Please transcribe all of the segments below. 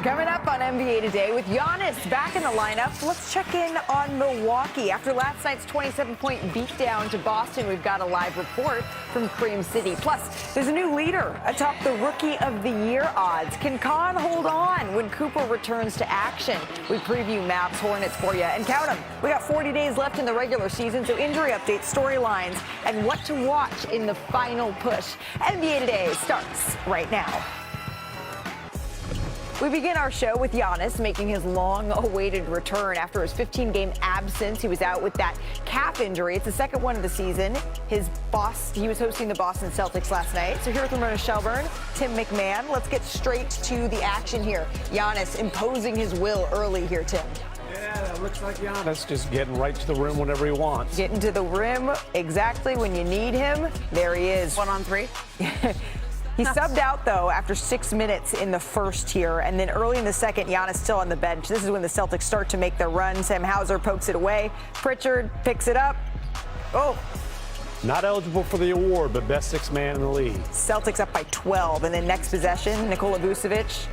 Coming up on NBA Today with Giannis back in the lineup. Let's check in on Milwaukee. After last night's 27-point beatdown to Boston, we've got a live report from Cream City. Plus, there's a new leader atop the Rookie of the Year odds. Can Khan hold on when Cooper returns to action? We preview Mavs Hornets for you. And count them, we got 40 days left in the regular season, so injury updates, storylines, and what to watch in the final push. NBA Today starts right now. We begin our show with Giannis making his long-awaited return after his 15-game absence. He was out with that calf injury. It's the second one of the season. He was hosting the Boston Celtics last night. So here with Ramona Shelburne, Tim McMahon. Let's get straight to the action here. Giannis imposing his will early here, Tim. Yeah, it looks like Giannis just getting right to the rim whenever he wants. Getting to the rim exactly when you need him. There he is. 1-on-3. He subbed out, though, after 6 minutes in the first here, and then early in the second, Giannis still on the bench. This is when the Celtics start to make their run. Sam Hauser pokes it away. Pritchard picks it up. Oh. Not eligible for the award, but best sixth man in the league. Celtics up by 12, and then next possession, Nikola Vucevic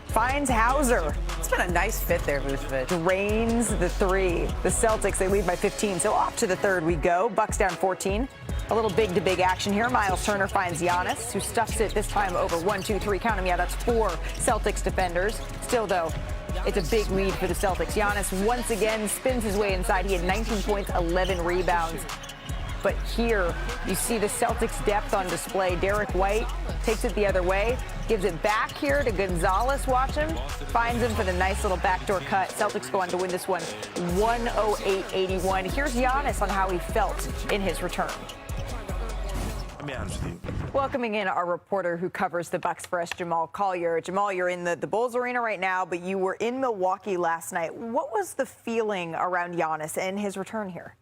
finds Hauser. It's been a nice fit there, Vucevic. Drains the three. The Celtics, they lead by 15, so off to the third we go. Bucks down 14. A little big-to-big action here. Miles Turner finds Giannis, who stuffs it this time over 1, 2, 3. Count them. Yeah, that's 4 Celtics defenders. Still, though, it's a big lead for the Celtics. Giannis once again spins his way inside. He had 19 points, 11 rebounds. But here, you see the Celtics' depth on display. Derek White takes it the other way, gives it back here to Gonzalez. Watch him. Finds him for the nice little backdoor cut. Celtics go on to win this one 108-81. Here's Giannis on how he felt in his return. Let me be honest with you. Welcoming in our reporter who covers the Bucks for us, Jamal Collier. Jamal, you're in the Bulls arena right now, but you were in Milwaukee last night. What was the feeling around Giannis and his return here?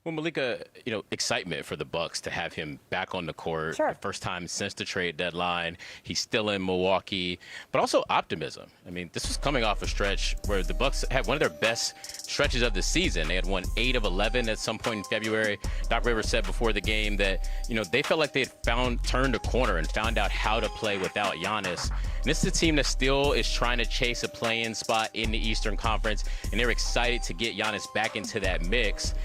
Well, Malika, excitement for the Bucks to have him back on the court. Sure. The first time since the trade deadline. He's still in Milwaukee, but also optimism. I mean, this was coming off a stretch where the Bucks had one of their best stretches of the season. They had won 8 of 11 at some point in February. Doc Rivers said before the game that, they felt like they had turned a corner and found out how to play without Giannis. And this is a team that still is trying to chase a play-in spot in the Eastern Conference, and they're excited to get Giannis back into that mix.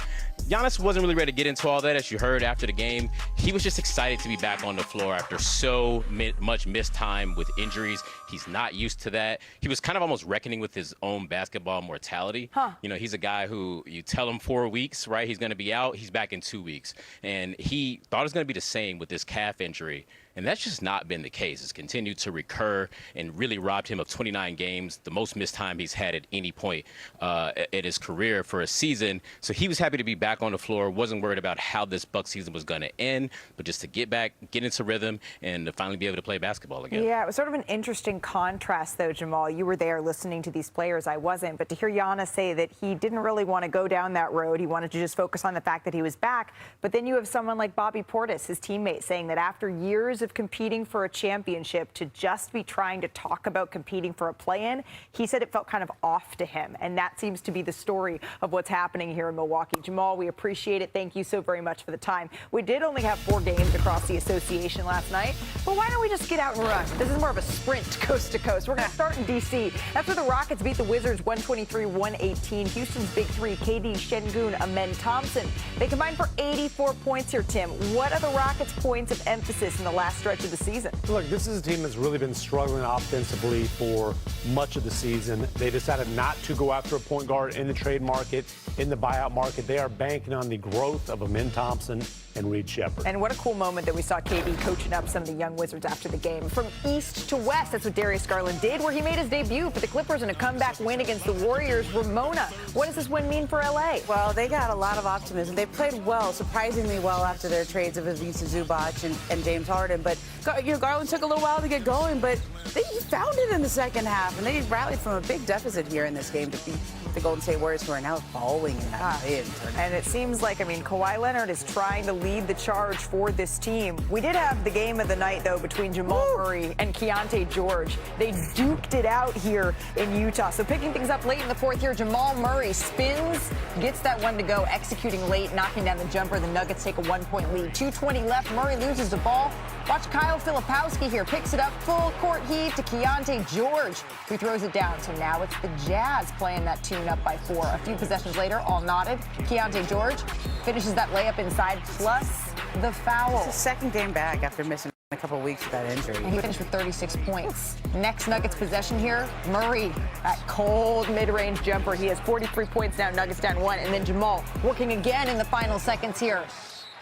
Giannis wasn't really ready to get into all that, as you heard after the game. He was just excited to be back on the floor after so much missed time with injuries. He's not used to that. He was kind of almost reckoning with his own basketball mortality. He's a guy who you tell him 4 weeks, right? He's going to be out. He's back in 2 weeks. And he thought it was going to be the same with this calf injury. And that's just not been the case. It's continued to recur and really robbed him of 29 games, the most missed time he's had at any point at his career for a season. So he was happy to be back on the floor, wasn't worried about how this Bucks season was going to end, but just to get back, get into rhythm, and to finally be able to play basketball again. Yeah, it was sort of an interesting contrast, though, Jamal. You were there listening to these players. I wasn't. But to hear Giannis say that he didn't really want to go down that road, he wanted to just focus on the fact that he was back. But then you have someone like Bobby Portis, his teammate, saying that after years of competing for a championship, to just be trying to talk about competing for a play-in, he said it felt kind of off to him. And that seems to be the story of what's happening here in Milwaukee. Jamal, we appreciate it. Thank you so very much for the time. We did only have 4 games across the association last night, but why don't we just get out and run? This is more of a sprint coast to coast. We're going to start in D.C. That's where the Rockets beat the Wizards 123-118. Houston's big three, KD, Şengün, Amen Thompson. They combined for 84 points here, Tim. What are the Rockets' points of emphasis in the last stretch of the season? Look, this is a team that's really been struggling offensively for much of the season. They decided not to go after a point guard in the trade market, in the buyout market. They are banking on the growth of Amen Thompson and Reed Shepherd. And what a cool moment that we saw KD coaching up some of the young Wizards after the game. From east to west, that's what Darius Garland did, where he made his debut for the Clippers in a comeback win against the Warriors. Ramona, what does this win mean for L.A.? Well, they got a lot of optimism. They played well, surprisingly well, after their trades of Ivica Zubac and James Harden. But Garland took a little while to get going, but they found it in the second half, and they rallied from a big deficit here in this game to beat the Golden State Warriors, who are now falling in that win. And it seems like, Kawhi Leonard is trying to lead the charge for this team. We did have the game of the night, though, between Jamal Murray and Keontae George. They duked it out here in Utah. So picking things up late in the fourth here, Jamal Murray spins, gets that one to go, executing late, knocking down the jumper. The Nuggets take a 1-point lead. 2:20 left. Murray loses the ball, Watch Kyle Filipowski here. Picks it up full court heave to Keontae George, who throws it down. So now it's the Jazz playing that tune up by 4. A few possessions later, all knotted. Keontae George finishes that layup inside, plus the foul. It's his second game back after missing a couple of weeks with that injury. And he finished with 36 points. Next Nuggets possession here, Murray, that cold mid-range jumper. He has 43 points now, Nuggets down 1. And then Jamal working again in the final seconds here.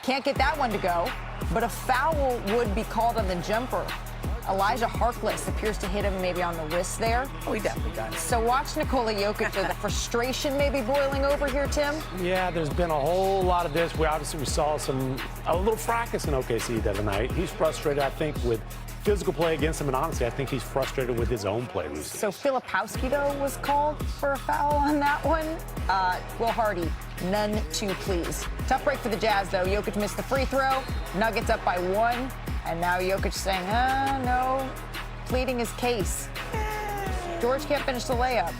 Can't get that one to go, but a foul would be called on the jumper. Elijah Harkless appears to hit him maybe on the wrist there. Oh, he definitely got it. So watch Nikola Jokic, the frustration maybe boiling over here, Tim. Yeah, there's been a whole lot of this. We saw a little fracas in OKC the other night. He's frustrated, I think, with physical play against him, and honestly, I think he's frustrated with his own play recently. So Filipowski, though, was called for a foul on that one. Will Hardy, none too pleased. Tough break for the Jazz, though. Jokic missed the free throw. Nuggets up by 1. And now Jokic saying, no, pleading his case. George can't finish the layup.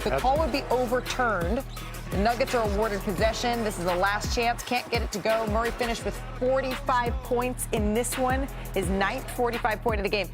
The call would be overturned. The Nuggets are awarded possession. This is the last chance. Can't get it to go. Murray finished with 45 points in this one, his 9th 45 point of the game.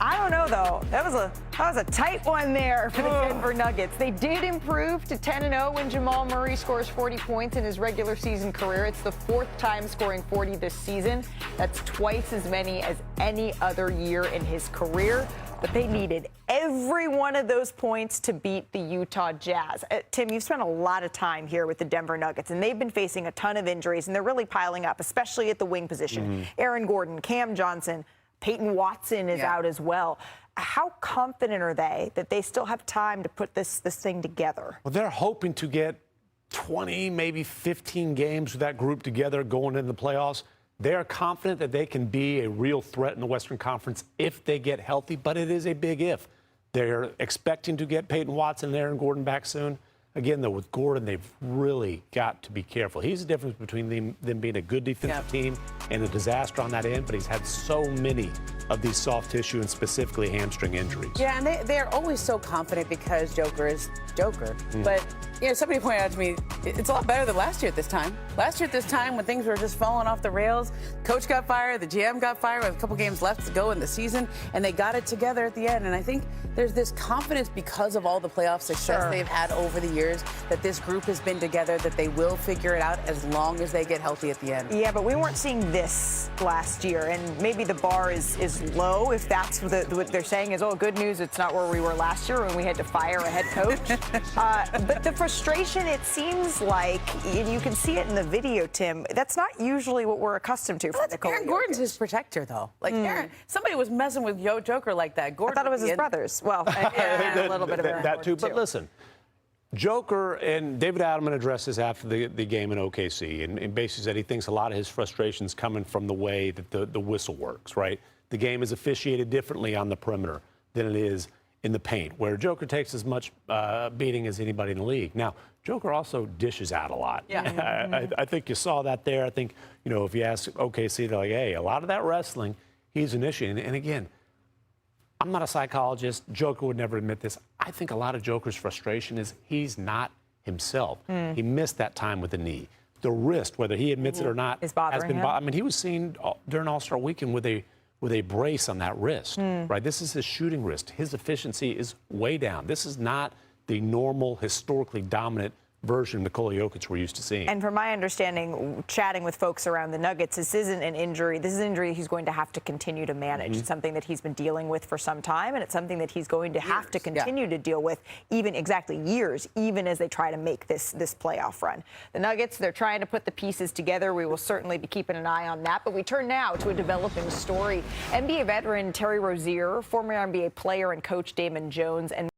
I don't know, though. That was a tight one there for the Denver Nuggets. They did improve to 10-0 when Jamal Murray scores 40 points in his regular season career. It's the 4th time scoring 40 this season. That's twice as many as any other year in his career. But they needed every one of those points to beat the Utah Jazz. Tim, you've spent a lot of time here with the Denver Nuggets, and they've been facing a ton of injuries, and they're really piling up, especially at the wing position. Aaron Gordon, Cam Johnson, Peyton Watson is out as well. How confident are they that they still have time to put this thing together? Well, they're hoping to get 20, maybe 15 games with that group together going into the playoffs. They are confident that they can be a real threat in the Western Conference if they get healthy, but it is a big if. They're expecting to get Peyton Watson and Aaron Gordon back soon. Again, though, with Gordon, they've really got to be careful. He's the difference between them being a good defensive team and a disaster on that end, but he's had so many of these soft tissue and specifically hamstring injuries. Yeah, and they're always so confident because Joker is Joker. But, somebody pointed out to me, it's a lot better than last year at this time. Last year at this time, when things were just falling off the rails, coach got fired, the GM got fired with a couple games left to go in the season, and they got it together at the end. And I think there's this confidence because of all the playoff success they've had over the years that this group has been together, that they will figure it out as long as they get healthy at the end. Yeah, but we weren't seeing this last year, and maybe the bar is low if that's what they're saying is, good news, it's not where we were last year when we had to fire a head coach. But the frustration, it seems like, and you can see it in the video, Tim, that's not usually what we're accustomed to from Nikola Aaron Gordon's his protector, though. Like, somebody was messing with Joker like that. Gordon, I thought it was his brothers. Well, a little bit of that too. But listen, Joker and David Adelman addressed this after the game in OKC, and basically said he thinks a lot of his frustrations coming from the way that the whistle works, right? The game is officiated differently on the perimeter than it is in the paint, where Joker takes as much beating as anybody in the league. Now, Joker also dishes out a lot. Yeah. I think you saw that there. I think, if you ask OKC, they're like, hey, a lot of that wrestling, he's an issue. And again, I'm not a psychologist. Joker would never admit this. I think a lot of Joker's frustration is he's not himself. He missed that time with the knee. The wrist, whether he admits it or not, is bothering him. I mean, he was seen during All-Star Weekend with a brace on that wrist, right? This is his shooting wrist. His efficiency is way down. This is not the normal, historically dominant version of Nikola Jokic we're used to seeing. And from my understanding, chatting with folks around the Nuggets, this isn't an injury. This is an injury he's going to have to continue to manage. It's something that he's been dealing with for some time, and it's something that he's going to have to continue to deal with even years, even as they try to make this playoff run. The Nuggets, they're trying to put the pieces together. We will certainly be keeping an eye on that. But we turn now to a developing story. NBA veteran Terry Rozier, former NBA player and coach Damon Jones, and